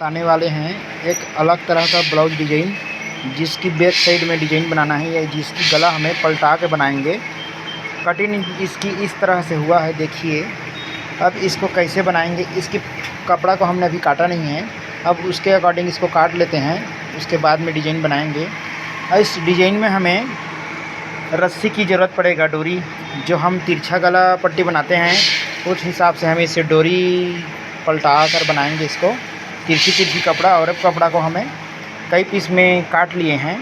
बताने वाले हैं एक अलग तरह का ब्लाउज डिजाइन, जिसकी बैक साइड में डिजाइन बनाना है या जिसकी गला हमें पलटा के बनाएंगे। कटिंग इसकी इस तरह से हुआ है, देखिए। अब इसको कैसे बनाएंगे, इसकी कपड़ा को हमने अभी काटा नहीं है, अब उसके अकॉर्डिंग इसको काट लेते हैं, उसके बाद में डिजाइन बनाएंगे। और इस डिजाइन में हमें रस्सी की ज़रूरत पड़ेगा, डोरी, जो हम तिरछा गला पट्टी बनाते हैं उस हिसाब से हमें इसे डोरी पलटा कर बनाएंगे इसको। तिरछी कपड़ा और अब कपड़ा को हमें कई पीस में काट लिए हैं,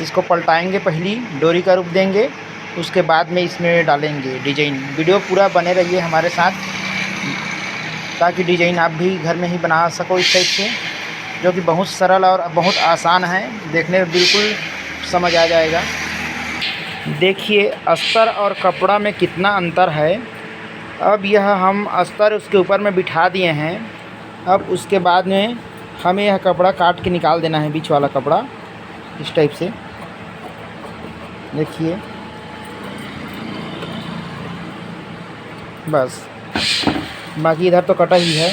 इसको पलटाएंगे, पहली डोरी का रूप देंगे, उसके बाद में इसमें डालेंगे डिजाइन। वीडियो पूरा बने रहिए हमारे साथ, ताकि डिजाइन आप भी घर में ही बना सको इस टाइप से, जो कि बहुत सरल और बहुत आसान है, देखने में बिल्कुल समझ आ जाएगा। देखिए अस्तर और कपड़ा में कितना अंतर है। अब यह हम अस्तर उसके ऊपर में बिठा दिए हैं। अब उसके बाद में हमें यह कपड़ा काट के निकाल देना है, बीच वाला कपड़ा इस टाइप से, देखिए। बस, बाकी इधर तो कटा ही है।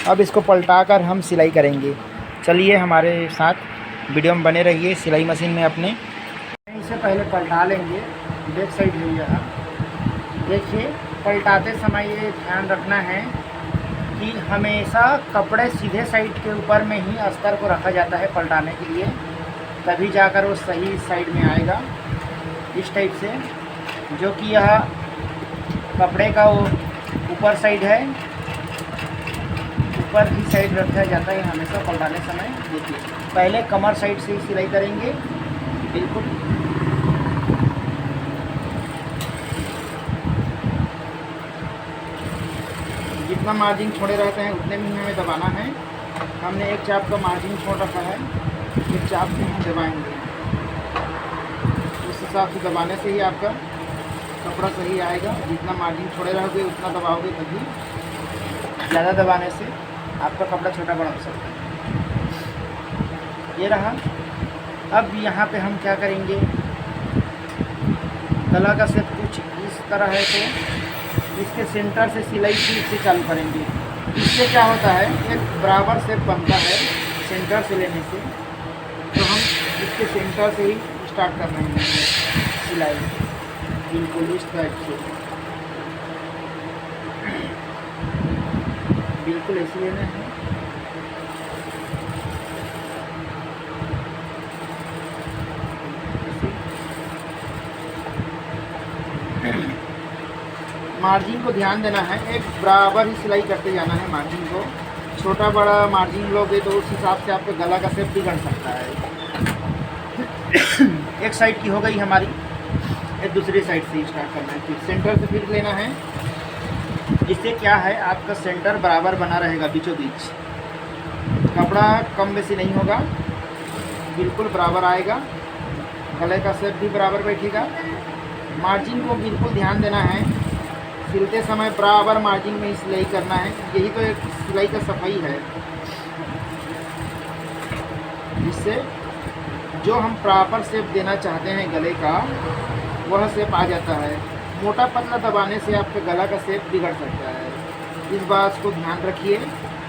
अब इसको पलटा कर हम सिलाई करेंगे। चलिए हमारे साथ वीडियो में बने रहिए। सिलाई मशीन में अपने इसे पहले पलटा लेंगे, बैक साइड है यह। देखिए पलटाते समय ये ध्यान रखना है कि हमेशा कपड़े सीधे साइड के ऊपर में ही अस्तर को रखा जाता है पलटाने के लिए, तभी जाकर वो सही साइड में आएगा, इस टाइप से। जो कि यह कपड़े का वो ऊपर साइड है, ऊपर ही साइड रखा जाता है हमेशा पलटाने समय। देखिए पहले कमर साइड से ही सिलाई करेंगे, बिल्कुल। जितना मार्जिन छोड़े रहते हैं उतने में ही हमें दबाना है। हमने एक चाप का मार्जिन छोड़ रखा है, एक चाप से हम दबाएंगे। उस हिसाब से दबाने से ही आपका कपड़ा सही आएगा। जितना मार्जिन छोड़े रहोगे उतना दबाओगे, तभी। ज़्यादा दबाने से आपका कपड़ा छोटा बड़ा हो सकता है। ये रहा। अब यहाँ पे हम क्या करेंगे, गला का सेट कुछ इस तरह है, तो इसके सेंटर से सिलाई ठीक से चालू करेंगे। इससे क्या होता है, एक बराबर शेप बनता है सेंटर से लेने से। तो हम इसके सेंटर से ही स्टार्ट कर रहे हैं सिलाई, बिल्कुल इस टाइप से, बिल्कुल ऐसे लेना है। मार्जिन को ध्यान देना है, एक बराबर ही सिलाई करते जाना है मार्जिन को। छोटा बड़ा मार्जिन लोगे तो उस हिसाब से आपके गला का शेप बिगड़ सकता है। एक साइड की हो गई हमारी, एक दूसरी साइड से स्टार्ट करना है। फिर सेंटर से फिर लेना है, जिससे क्या है आपका सेंटर बराबर बना रहेगा, बीचों बीच कपड़ा कम बेसी नहीं होगा, बिल्कुल बराबर आएगा। गले का शेप भी बराबर बैठेगा। मार्जिन को बिल्कुल ध्यान देना है, सिलते समय बराबर मार्जिन में ही सिलाई करना है। यही तो एक सिलाई का सफाई है, जिससे जो हम प्रॉपर शेप देना चाहते हैं गले का, वह शेप आ जाता है। मोटा पतला दबाने से आपके गला का शेप बिगड़ सकता है। इस बात को ध्यान रखिए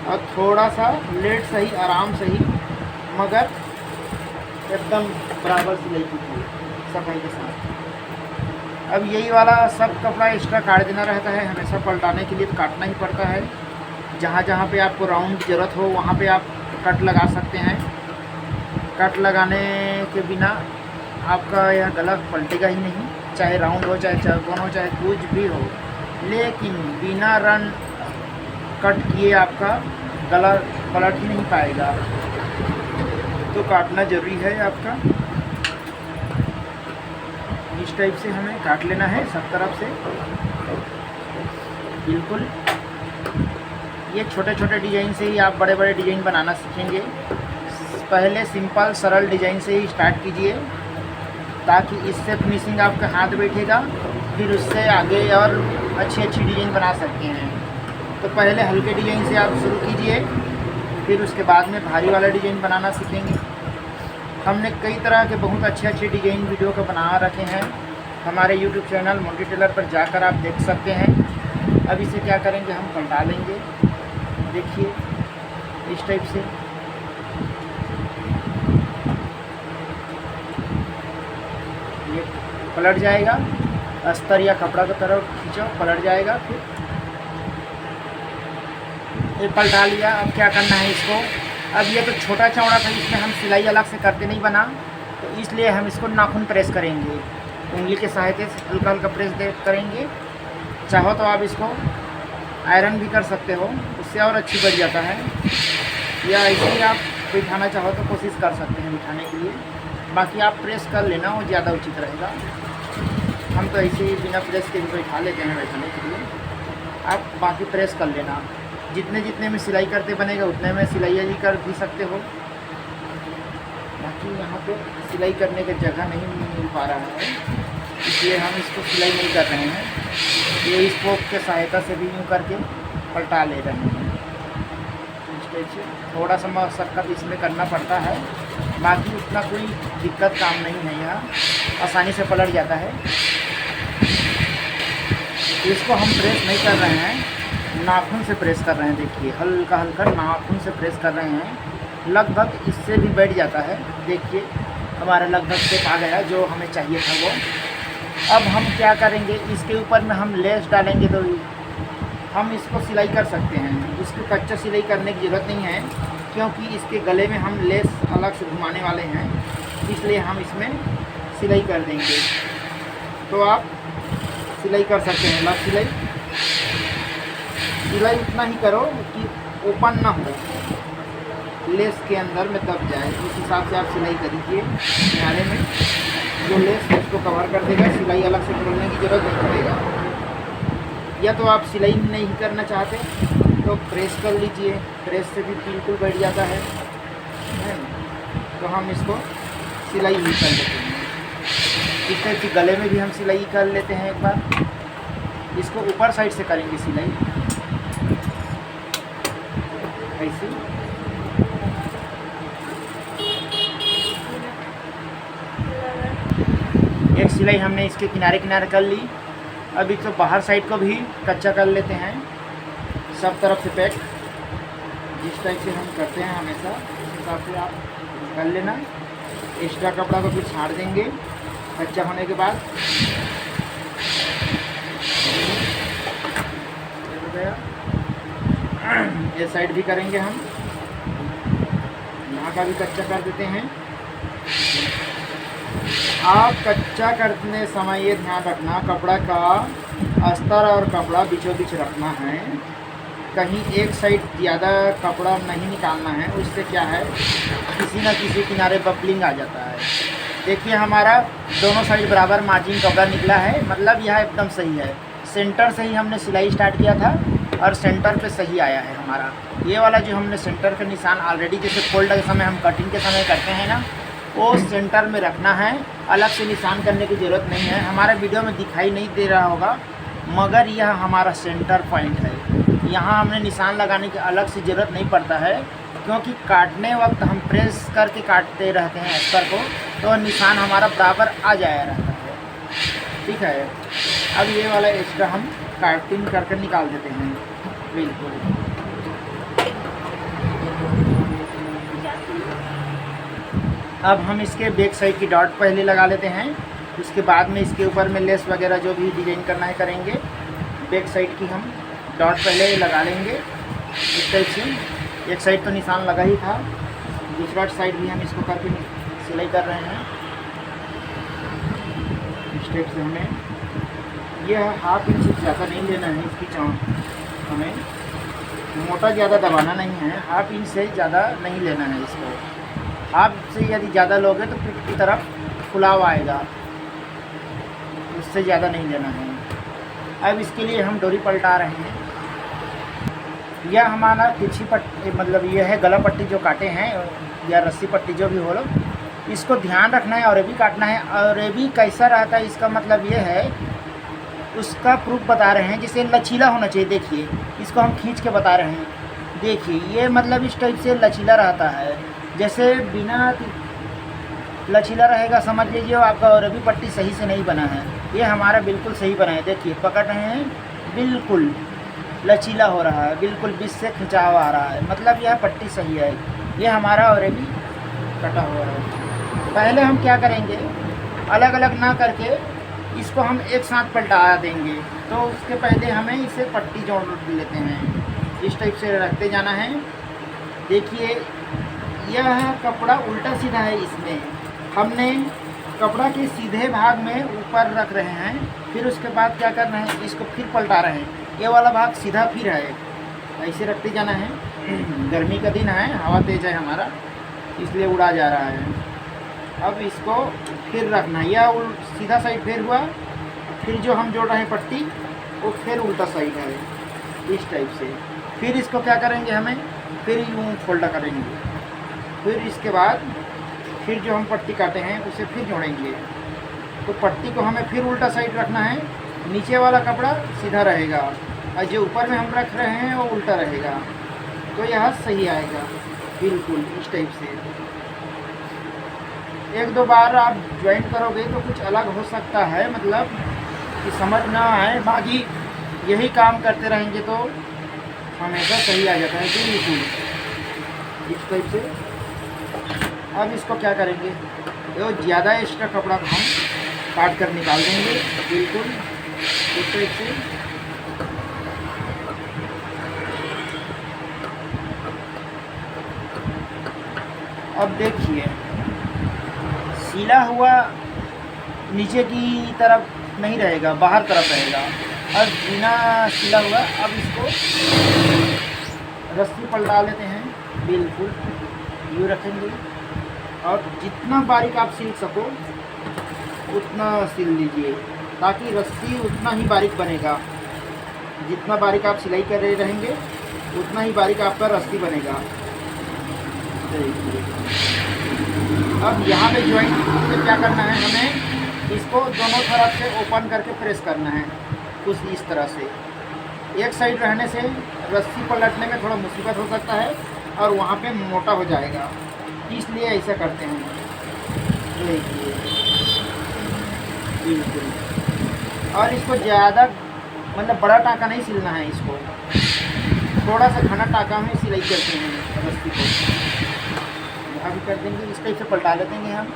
और थोड़ा सा लेट सही, आराम सही, मगर एकदम बराबर सिलाई कीजिए सफाई के साथ। अब यही वाला सब कपड़ा एक्स्ट्रा काट देना रहता है, हमेशा पलटाने के लिए काटना ही पड़ता है। जहाँ जहाँ पे आपको राउंड की ज़रूरत हो वहाँ पे आप कट लगा सकते हैं। कट लगाने के बिना आपका यह गला पलटेगा ही नहीं, चाहे राउंड हो, चाहे चौकोन हो, चाहे कुछ भी हो। लेकिन बिना रन कट किए आपका गला पलट ही नहीं पाएगा, तो काटना ज़रूरी है आपका। इस टाइप से हमें काट लेना है सब तरफ से, बिल्कुल। ये छोटे छोटे डिज़ाइन से ही आप बड़े बड़े डिज़ाइन बनाना सीखेंगे। पहले सिंपल सरल डिज़ाइन से ही स्टार्ट कीजिए, ताकि इससे फिनिशिंग आपका हाथ बैठेगा, फिर उससे आगे और अच्छी अच्छी डिज़ाइन बना सकते हैं। तो पहले हल्के डिज़ाइन से आप शुरू कीजिए, फिर उसके बाद में भारी वाला डिज़ाइन बनाना सीखेंगे। हमने कई तरह के बहुत अच्छे अच्छे डिज़ाइन वीडियो को बना रखे हैं हमारे YouTube चैनल मोंटी टेलर पर, जाकर आप देख सकते हैं। अब इसे क्या करेंगे, हम पलटा लेंगे। देखिए इस टाइप से। ये पलट जाएगा, अस्तर या कपड़ा की तरफ खींचो, पलट जाएगा। फिर ये पलटा लिया। अब क्या करना है इसको, अब ये तो छोटा चौड़ा था, इसमें हम सिलाई अलग से करते नहीं बना, तो इसलिए हम इसको नाखून प्रेस करेंगे, उंगली के सहायता से हल्का हल्का प्रेस करेंगे। चाहो तो आप इसको आयरन भी कर सकते हो, उससे और अच्छी बन जाता है, या ऐसे ही आप बिठाना चाहो तो कोशिश कर सकते हैं बिठाने के लिए। बाकी आप प्रेस कर लेना, वो ज़्यादा उचित रहेगा। हम तो ऐसे ही बिना प्रेस के भी बैठा लेते हैं बैठाने के लिए। आप बाकी प्रेस कर लेना, जितने जितने में सिलाई करते बनेगा उतने में सिलाई ही कर भी सकते हो। बाकी यहाँ पे सिलाई करने की जगह नहीं मिल पा रहा है, इसलिए हम इसको सिलाई नहीं कर रहे हैं। ये स्पोक के सहायता से भी यूँ करके पलटा ले रहे हैं। थोड़ा सा मशक्क़त इसमें करना पड़ता है, बाकी उतना कोई दिक्कत काम नहीं है, यहाँ आसानी से पलट जाता है। इसको हम प्रेस नहीं कर रहे हैं, नाखून से प्रेस कर रहे हैं। देखिए हल्का हल्का नाखून से प्रेस कर रहे हैं, लगभग इससे भी बैठ जाता है। देखिए हमारा लगभग शेप आ गया जो हमें चाहिए था वो। अब हम क्या करेंगे, इसके ऊपर में हम लेस डालेंगे तो हम इसको सिलाई कर सकते हैं। इसको कच्चा सिलाई करने की ज़रूरत नहीं है, क्योंकि इसके गले में हम लेस अलग से घुमाने वाले हैं, इसलिए हम इसमें सिलाई कर देंगे। तो आप सिलाई कर सकते हैं, लग सिलाई उतना ही करो कि ओपन ना हो, लेस के अंदर में दब जाए, उस हिसाब से आप सिलाई करिए। किनारे में जो लेस है उसको कवर कर देगा, सिलाई अलग से खोलने की ज़रूरत नहीं पड़ेगा। या तो आप सिलाई नहीं करना चाहते तो प्रेस कर लीजिए, प्रेस से भी बिल्कुल बैठ जाता है। तो हम इसको सिलाई भी कर लेते हैं, इस तरह की गले में भी हम सिलाई कर लेते हैं। एक बार इसको ऊपर साइड से करेंगे सिलाई, ऐसे। एक सिलाई हमने इसके किनारे किनारे कर ली। अब इसको बाहर साइड को भी कच्चा कर लेते हैं, सब तरफ से पैक। जिस टाइप से हम करते हैं हमेशा, उस हिसाब से आप कर लेना। एक्स्ट्रा कपड़ा को फिर छाड़ देंगे कच्चा होने के बाद। हो गया, ये साइड भी करेंगे हम, यहाँ का भी कच्चा कर देते हैं। आप कच्चा करने समय ये ध्यान रखना, कपड़ा का अस्तर और कपड़ा बीचों बीच रखना है, कहीं एक साइड ज़्यादा कपड़ा नहीं निकालना है। उससे क्या है, किसी न किसी किनारे बबलिंग आ जाता है। देखिए हमारा दोनों साइड बराबर मार्जिन कपड़ा निकला है, मतलब यह एकदम सही है। सेंटर से ही हमने सिलाई स्टार्ट किया था और सेंटर पे सही आया है हमारा। ये वाला जो हमने सेंटर का निशान ऑलरेडी जैसे फोल्ड के समय हम कटिंग के समय करते हैं ना, वो सेंटर में रखना है, अलग से निशान करने की ज़रूरत नहीं है। हमारे वीडियो में दिखाई नहीं दे रहा होगा, मगर यह हमारा सेंटर पॉइंट है। यहाँ हमने निशान लगाने की अलग से ज़रूरत नहीं पड़ता है, क्योंकि काटने वक्त हम प्रेस करके काटते रहते हैं अस्तर को, तो निशान हमारा बराबर आ जाया रहता है। ठीक है, अब ये वाला एक्स्ट्रा हम काटिंग करके निकाल देते हैं। बिल्कुल अब हम इसके बैक साइड की डॉट पहले लगा लेते हैं, उसके बाद में इसके ऊपर में लेस वगैरह जो भी डिजाइन करना है करेंगे। बैक साइड की हम डॉट पहले लगा लेंगे इस टाइप से। एक साइड तो निशान लगा ही था, दूसरा साइड भी हम इसको करके सिलाई कर रहे हैं इस टाइप से। हमें यह 1/2 इंच से ज़्यादा नहीं लेना है, इसकी चौड़ हमें मोटा ज़्यादा दबाना नहीं है, 1/2 इंच से ज़्यादा नहीं लेना है इसको। 1/2 से यदि ज़्यादा लोगे तो पीठ की तरफ फुलाव आएगा, उससे ज़्यादा नहीं लेना है। अब इसके लिए हम डोरी पलटा रहे हैं। यह हमारा तिरछी पट्टी, मतलब यह है गला पट्टी जो काटे हैं, या रस्सी पट्टी जो भी हो लो, इसको ध्यान रखना है। और ये भी काटना है, और ये भी कैसा रहता है, इसका मतलब ये है, उसका प्रूफ बता रहे हैं, जिसे लचीला होना चाहिए। देखिए इसको हम खींच के बता रहे हैं, देखिए ये मतलब इस टाइप से लचीला रहता है। जैसे बिना लचीला रहेगा समझ लीजिए आपका और भी पट्टी सही से नहीं बना है। ये हमारा बिल्कुल सही बना है, देखिए पकड़ रहे हैं बिल्कुल लचीला हो रहा है, बिल्कुल बीच से खिंचाव आ रहा है, मतलब यह पट्टी सही है। ये हमारा ऑलरेडी कटा हुआ है। पहले हम क्या करेंगे, अलग अलग ना करके इसको हम एक साथ पलटा देंगे। तो उसके पहले हमें इसे पट्टी जोड़ लेते हैं, इस टाइप से रखते जाना है। देखिए यह कपड़ा उल्टा सीधा है, इसमें हमने कपड़ा के सीधे भाग में ऊपर रख रहे हैं, फिर उसके बाद क्या करना है, इसको फिर पलटा रहे हैं। ये वाला भाग सीधा फिर है, ऐसे रखते जाना है। गर्मी का दिन है, हवा तेज़ है हमारा, इसलिए उड़ा जा रहा है। अब इसको फिर रखना है, यह सीधा साइड फिर हुआ, फिर जो हम जोड़ रहे हैं पट्टी वो फिर उल्टा साइड है, इस टाइप से। फिर इसको क्या करेंगे, हमें फिर यूँ फोल्ड करेंगे, फिर इसके बाद फिर जो हम पट्टी काटे हैं उसे फिर जोड़ेंगे। तो पट्टी को हमें फिर उल्टा साइड रखना है, नीचे वाला कपड़ा सीधा रहेगा और जो ऊपर में हम रख रहे हैं वो उल्टा रहेगा। तो यह सही आएगा, बिल्कुल इस टाइप से। एक दो बार आप ज्वाइन करोगे तो कुछ अलग हो सकता है, मतलब कि समझ ना आए, बाकी यही काम करते रहेंगे तो हमेशा सही आ जाता है, बिल्कुल इस टाइप से। अब इसको क्या करेंगे, वो ज़्यादा एक्स्ट्रा कपड़ा को हम काट कर निकाल देंगे, बिल्कुल इस टाइप से। अब देखिए सिला हुआ नीचे की तरफ नहीं रहेगा, बाहर तरफ रहेगा, और बिना सिला हुआ। अब इसको रस्सी पलटा लेते हैं, बिल्कुल यूँ रखेंगे और जितना बारीक आप सिल सको उतना सिल लीजिए, ताकि रस्सी उतना ही बारीक बनेगा। जितना बारीक आप सिलाई कर रहे रहेंगे उतना ही बारीक आपका रस्सी बनेगा। अब यहाँ पे ज्वाइंट से क्या करना है, हमें इसको दोनों तरफ से ओपन करके प्रेस करना है, कुछ इस तरह से। एक साइड रहने से रस्सी पलटने में थोड़ा मुसीबत हो सकता है और वहाँ पे मोटा हो जाएगा, इसलिए ऐसा करते हैं। देखिए बिल्कुल। और इसको ज़्यादा मतलब बड़ा टाँका नहीं सिलना है, इसको थोड़ा सा घना टाँका में सिलाई करते हैं रस्सी को। अभी कर देंगे, इस टाइप से पलटा लेते हैं हम।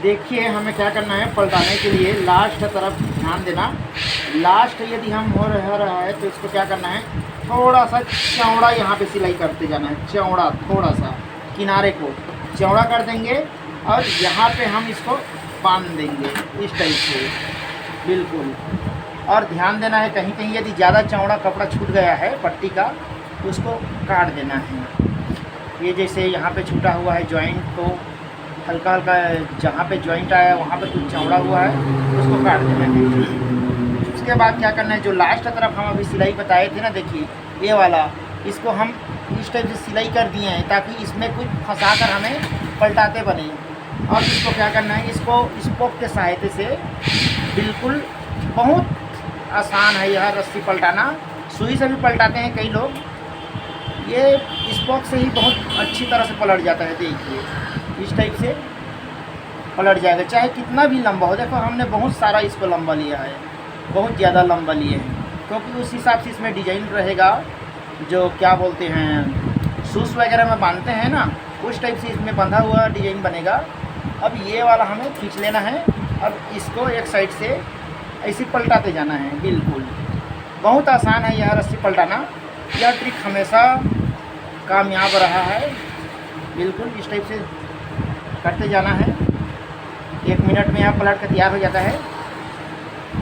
देखिए हमें क्या करना है, पलटाने के लिए लास्ट तरफ ध्यान देना। लास्ट यदि हम हो रहा है तो इसको क्या करना है, थोड़ा सा चौड़ा यहाँ पे सिलाई करते जाना है, चौड़ा थोड़ा सा किनारे को चौड़ा कर देंगे और यहाँ पे हम इसको बांध देंगे इस टाइप से, बिल्कुल। और ध्यान देना है, कहीं कहीं यदि ज़्यादा चौड़ा कपड़ा छूट गया है पट्टी का तो उसको काट देना है। ये जैसे यहाँ पे छूटा हुआ है जॉइंट, तो हल्का हल्का जहाँ पे जॉइंट आया वहाँ पे कुछ चौड़ा हुआ है, उसको काट देना है। उसके बाद क्या करना है, जो लास्ट तरफ हम अभी सिलाई बताए थे ना, देखिए ये वाला, इसको हम इस टाइप से सिलाई कर दिए हैं ताकि इसमें कुछ फंसा कर हमें पलटाते बने। और इसको क्या करना है, इसको स्पोक के सहायता से, बिल्कुल बहुत आसान है यह रस्सी पलटाना। सुई से भी पलटाते हैं कई लोग, ये स्पोक से ही बहुत अच्छी तरह से पलट जाता है। देखिए इस टाइप से पलट जाएगा, चाहे कितना भी लंबा हो। देखो हमने बहुत सारा इसको लंबा लिया है, बहुत ज़्यादा लंबा लिए हैं, क्योंकि उस हिसाब से इसमें डिजाइन रहेगा, जो क्या बोलते हैं शूज़ वगैरह में बांधते हैं ना, उस टाइप से इसमें बंधा हुआ डिजाइन बनेगा। अब ये वाला हमें खींच लेना है, अब इसको एक साइड से ऐसे पलटाते जाना है, बिल्कुल बहुत आसान है यह रस्सी पलटाना। यह ट्रिक हमेशा कामयाब रहा है, बिल्कुल इस टाइप से करते जाना है। 1 मिनट में यह पलट कर तैयार हो जाता है,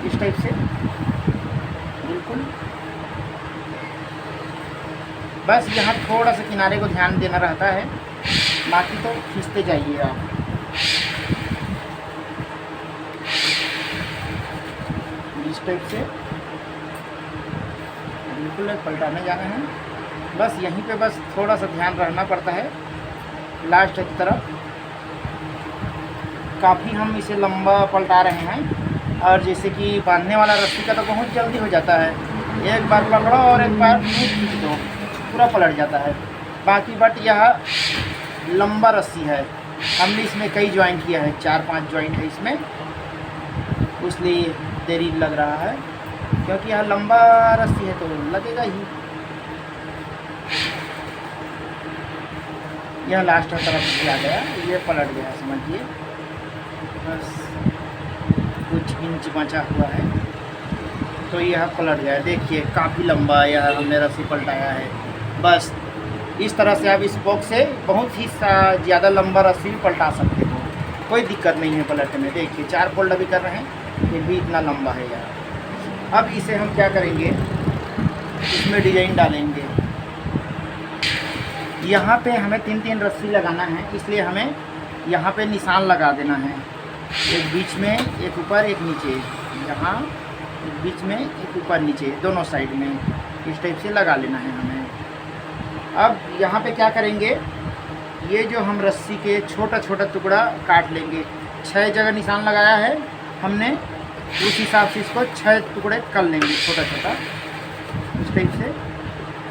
इस टाइप से, बिल्कुल। बस यहाँ थोड़ा सा किनारे को ध्यान देना रहता है, बाकी तो खींचते जाइए आप। इस टाइप से बिल्कुल पलटाने जाना है, बस यहीं पे बस थोड़ा सा ध्यान रखना पड़ता है। लास्ट की तरफ काफ़ी हम इसे लंबा पलटा रहे हैं, और जैसे कि बांधने वाला रस्सी का तो बहुत जल्दी हो जाता है, एक बार पकड़ो और एक बार खींच दो, पूरा पलट जाता है। बाकी बट यह लंबा रस्सी है, हमने इसमें कई ज्वाइंट किया है, 4-5 ज्वाइंट है इसमें, इसलिए देरी लग रहा है। क्योंकि यह लंबा रस्सी है तो लगेगा ही। यह लास्ट तरफ भी आ गया, ये पलट गया समझिए, बस कुछ इंच बचा हुआ है तो यह पलट गया। देखिए काफ़ी लंबा यह हमने रस्सी पलटाया है। बस इस तरह से आप इस बॉक्स से बहुत ही ज़्यादा लंबा रस्सी भी पलटा सकते हो, कोई दिक्कत नहीं है पलटने में। देखिए 4 फोल्ड अभी कर रहे हैं, फिर भी इतना लंबा है यार। अब इसे हम क्या करेंगे, इसमें डिजाइन डालेंगे। यहाँ पे हमें 3-3 रस्सी लगाना है, इसलिए हमें यहाँ पे निशान लगा देना है, एक बीच में एक ऊपर एक नीचे, यहाँ एक बीच में एक ऊपर नीचे, दोनों साइड में इस टाइप से लगा लेना है हमें। अब यहाँ पे क्या करेंगे, ये जो हम रस्सी के छोटा छोटा टुकड़ा काट लेंगे। 6 जगह निशान लगाया है हमने, उस हिसाब से इसको 6 टुकड़े कर लेंगे, छोटा छोटा इस टाइप से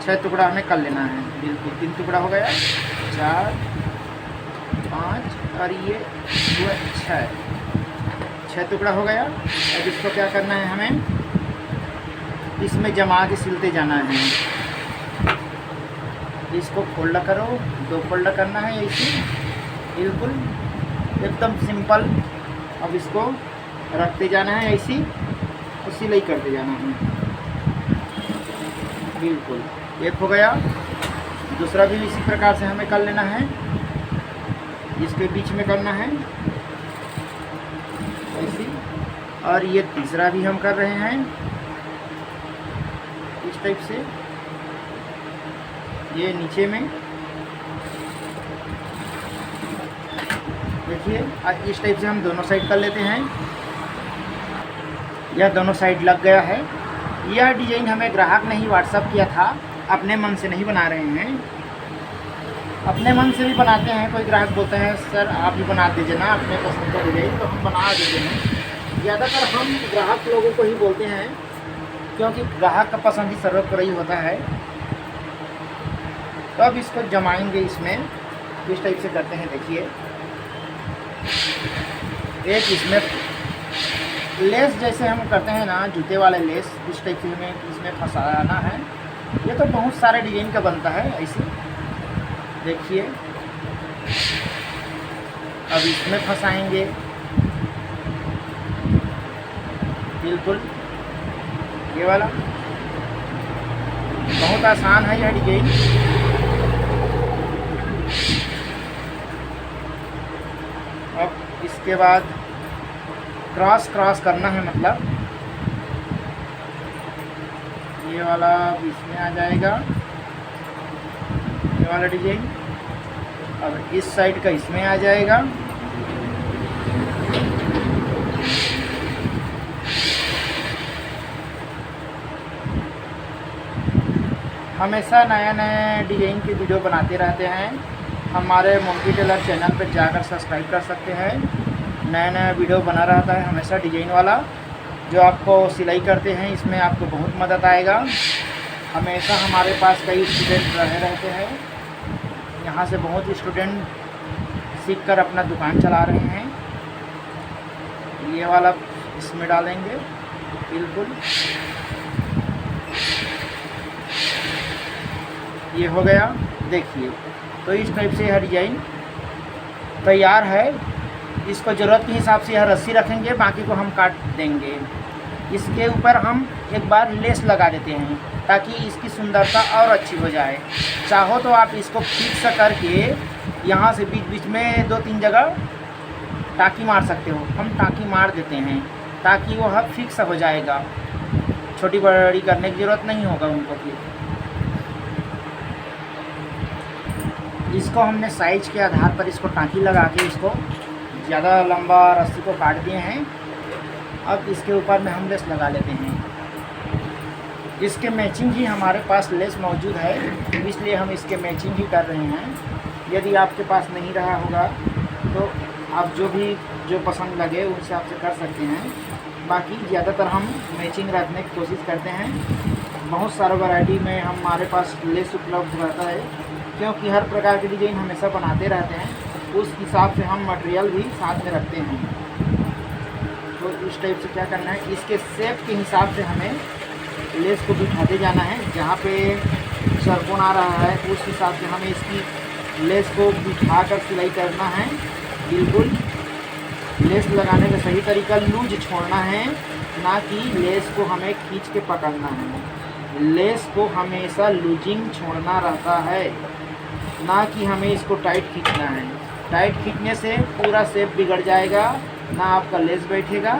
6 टुकड़ा हमें कर लेना है। बिल्कुल 3 टुकड़ा हो गया, 4 5 और ये 6 टुकड़ा हो गया। अब इसको क्या करना है, हमें इसमें जमा के सिलते जाना है। इसको फोल्ड करो, 2 फोल्ड करना है ऐसे, बिल्कुल एकदम सिंपल। अब इसको रखते जाना है ऐसी और सिलाई करते जाना है। बिल्कुल एक हो गया, दूसरा भी इसी प्रकार से हमें कर लेना है, इसके बीच में करना है ऐसी। और ये तीसरा भी हम कर रहे हैं इस टाइप से, ये नीचे में देखिए। इस टाइप से हम दोनों साइड कर लेते हैं। यह दोनों साइड लग गया है। यह डिज़ाइन हमें ग्राहक ने ही व्हाट्सअप किया था, अपने मन से नहीं बना रहे हैं, अपने मन से भी बनाते हैं। कोई ग्राहक बोलते हैं सर आप ही बना दीजिए ना अपने पसंद का डिज़ाइन, तो हम बना देते हैं। ज़्यादातर हम ग्राहक लोगों को ही बोलते हैं, क्योंकि ग्राहक का पसंद ही सर्वोपरि होता है। तो अब इसको जमाएंगे, इसमें इस टाइप से करते हैं। देखिए एक इसमें लेस जैसे हम करते हैं ना, जूते वाले लेस, इस टाइप से हमें इसमें फंसाना है। ये तो बहुत सारे डिजाइन का बनता है ऐसे, देखिए। अब इसमें फंसाएंगे, बिल्कुल ये वाला। बहुत आसान है यह डिजाइन। अब इसके बाद क्रॉस करना है, मतलब ये वाला इसमें आ जाएगा, ये वाला डिजाइन। अब इस साइड का इसमें आ जाएगा। हमेशा नया नया डिजाइन की वीडियो बनाते रहते हैं। हमारे मोंकी टेलर चैनल पर जाकर सब्सक्राइब कर सकते हैं। नया नया वीडियो बना रहता है हमेशा डिजाइन वाला, जो आपको सिलाई करते हैं इसमें आपको बहुत मदद आएगा। हमेशा हमारे पास कई स्टूडेंट रहते हैं, यहाँ से बहुत स्टूडेंट सीखकर अपना दुकान चला रहे हैं। ये वाला इसमें डालेंगे, बिल्कुल ये हो गया। देखिए तो इस टाइप से यह डिजाइन तैयार है। इसको ज़रूरत के हिसाब से यह रस्सी रखेंगे, बाकी को हम काट देंगे। इसके ऊपर हम एक बार लेस लगा देते हैं ताकि इसकी सुंदरता और अच्छी हो जाए। चाहो तो आप इसको फिक्स करके यहाँ से बीच बीच में 2-3 जगह टाँकी मार सकते हो। हम टाँकी मार देते हैं ताकि वह फिक्स हो जाएगा, छोटी बड़ी करने की ज़रूरत नहीं होगा उनको। फिर इसको हमने साइज के आधार पर इसको टाँकी लगा के इसको ज़्यादा लंबा रस्सी को काट दिए हैं। अब इसके ऊपर में हम लेस लगा लेते हैं। इसके मैचिंग ही हमारे पास लेस मौजूद है, इसलिए हम इसके मैचिंग ही कर रहे हैं। यदि आपके पास नहीं रहा होगा तो आप जो पसंद लगे उस हिसाब से कर सकते हैं। बाकी ज़्यादातर हम मैचिंग रखने की कोशिश करते हैं। बहुत सारा वैरायटी में हमारे पास लेस उपलब्ध रहता है, क्योंकि हर प्रकार के डिज़ाइन हमेशा बनाते रहते हैं। उस हिसाब से हम मटेरियल भी साथ में रखते हैं। तो इस टाइप से क्या करना है, इसके शेप के हिसाब से हमें लेस को बिठाते जाना है। जहाँ पे सरकोन आ रहा है उस हिसाब से हमें इसकी लेस को बिठा कर सिलाई करना है। बिल्कुल लेस लगाने का सही तरीका लूज छोड़ना है, ना कि लेस को हमें खींच के पकड़ना है। लेस को हमेशा लूजिंग छोड़ना रहता है, ना कि हमें इसको टाइट खींचना है। टाइट खींचने से पूरा शेप बिगड़ जाएगा, ना आपका लेस बैठेगा।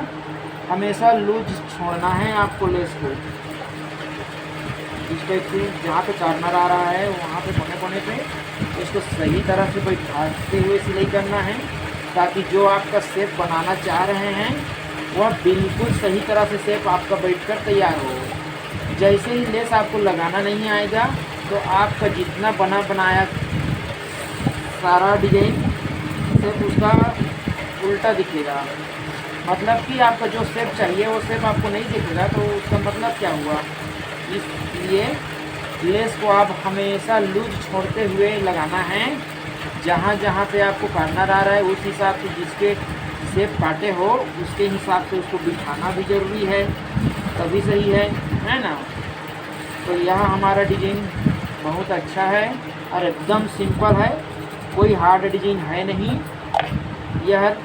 हमेशा लूज छोड़ना है आपको लेस को। इस टाइप से जहाँ पे कॉर्नर आ रहा है वहाँ पे कोने कोने पे इसको सही तरह से बैठाते हुए सिलाई करना है, ताकि जो आपका शेप बनाना चाह रहे हैं वह बिल्कुल सही तरह से शेप आपका बैठकर तैयार हो। जैसे ही लेस आपको लगाना नहीं आएगा तो आपका जितना बना बनाया सारा डिजाइन शेप उसका उल्टा दिखेगा। मतलब कि आपका जो शेप चाहिए वो शेप आपको नहीं दिखेगा, तो उसका मतलब क्या हुआ। इसलिए लेस को आप हमेशा लूज छोड़ते हुए लगाना है। जहाँ जहाँ पे आपको कॉर्नर आ रहा है उस हिसाब से जिसके शेप काटे हो उसके हिसाब से उसको बिठाना भी ज़रूरी है, तभी सही है ना। तो यह हमारा डिज़ाइन बहुत अच्छा है और एकदम सिंपल है, कोई हार्ड डिज़ाइन है नहीं। यह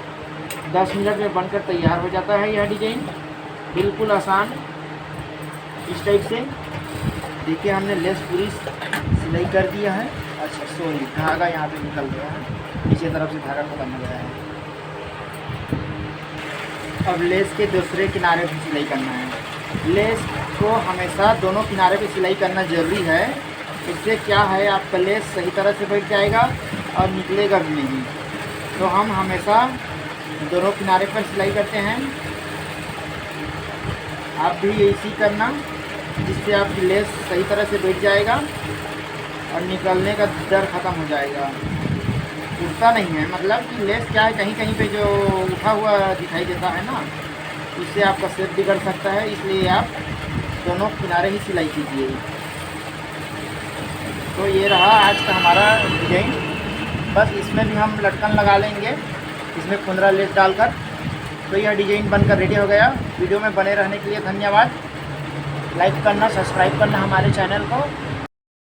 10 मिनट में बनकर तैयार हो जाता है। यह डिज़ाइन बिल्कुल आसान। इस टाइप से देखिए हमने लेस पूरी सिलाई कर दिया है। अच्छा सॉरी, धागा यहाँ पे निकल गया है, नीचे तरफ से धागा खत्म हो गया है। अब लेस के दूसरे किनारे पे सिलाई करना है। लेस को हमेशा दोनों किनारे पे सिलाई करना ज़रूरी है। इससे क्या है, आपका लेस सही तरह से बैठ जाएगा और निकलेगा भी नहीं। तो हम हमेशा दोनों किनारे पर सिलाई करते हैं। आप भी इसी करना, जिससे आपकी लेस सही तरह से बैठ जाएगा और निकलने का डर ख़त्म हो जाएगा। उठता नहीं है, मतलब कि लेस क्या है, कहीं कहीं पे जो उठा हुआ दिखाई देता है ना, इससे आपका शेप बिगड़ सकता है। इसलिए आप दोनों किनारे ही सिलाई कीजिए। तो ये रहा आज का हमारा डिजाइन। बस इसमें भी हम लटकन लगा लेंगे, इसमें 15 लेस डालकर। तो यह डिजाइन बनकर रेडी हो गया। वीडियो में बने रहने के लिए धन्यवाद। लाइक करना, सब्सक्राइब करना हमारे चैनल को।